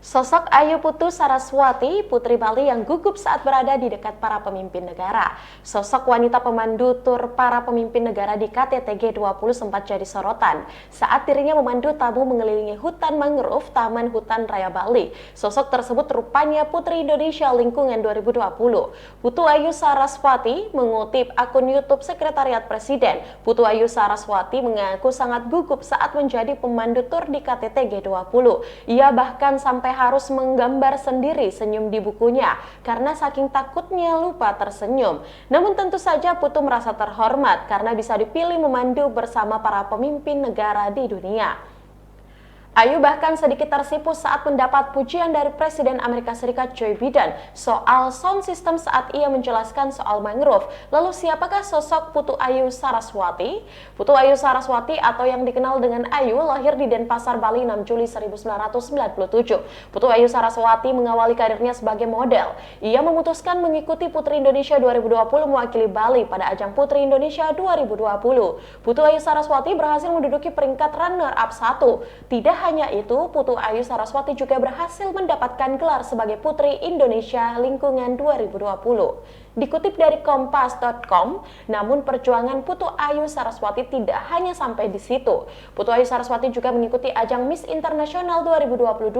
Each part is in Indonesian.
Sosok Ayu Putu Saraswati, Putri Bali yang gugup saat berada di dekat para pemimpin negara. Sosok wanita pemandu tur para pemimpin negara di KTT G20 sempat jadi sorotan saat dirinya memandu tamu mengelilingi hutan mangrove Taman Hutan Raya Bali. Sosok tersebut rupanya Putri Indonesia Lingkungan 2020. Putu Ayu Saraswati mengutip akun YouTube Sekretariat Presiden. Putu Ayu Saraswati mengaku sangat gugup saat menjadi pemandu tur di KTT G20. Ia bahkan sampai harus menggambar sendiri senyum di bukunya karena saking takutnya lupa tersenyum. Namun tentu saja Putu merasa terhormat karena bisa dipilih memandu bersama para pemimpin negara di dunia. Ayu bahkan sedikit tersipu saat mendapat pujian dari Presiden Amerika Serikat Joe Biden soal sound system saat ia menjelaskan soal mangrove. Lalu siapakah sosok Putu Ayu Saraswati? Putu Ayu Saraswati atau yang dikenal dengan Ayu lahir di Denpasar, Bali 6 Juli 1997. Putu Ayu Saraswati mengawali karirnya sebagai model. Ia memutuskan mengikuti Putri Indonesia 2020 mewakili Bali pada ajang Putri Indonesia 2020. Putu Ayu Saraswati berhasil menduduki peringkat runner-up 1. Tidak hanya itu, Putu Ayu Saraswati juga berhasil mendapatkan gelar sebagai Putri Indonesia Lingkungan 2020. Dikutip dari kompas.com, namun perjuangan Putu Ayu Saraswati tidak hanya sampai di situ. Putu Ayu Saraswati juga mengikuti ajang Miss Internasional 2022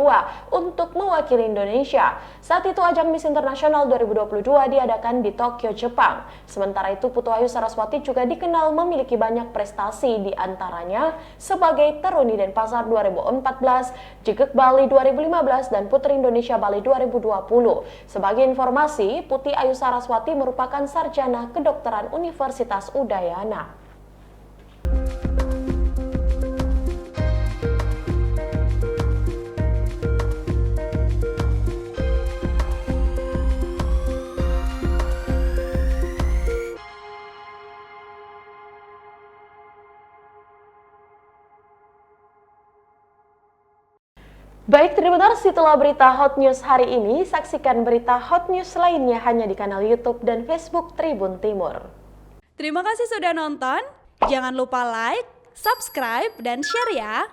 untuk mewakili Indonesia. Saat itu ajang Miss Internasional 2022 diadakan di Tokyo, Jepang. Sementara itu Putu Ayu Saraswati juga dikenal memiliki banyak prestasi, di antaranya sebagai Teruni Denpasar 2014, Jegek Bali 2015, dan Putri Indonesia Bali 2020. Sebagai informasi, Putu Ayu Saraswati merupakan sarjana kedokteran Universitas Udayana. Baik, terima kasih setelah berita Hot News hari ini. Saksikan berita Hot News lainnya hanya di kanal YouTube dan Facebook Tribun Timur. Terima kasih sudah nonton. Jangan lupa like, subscribe, dan share ya.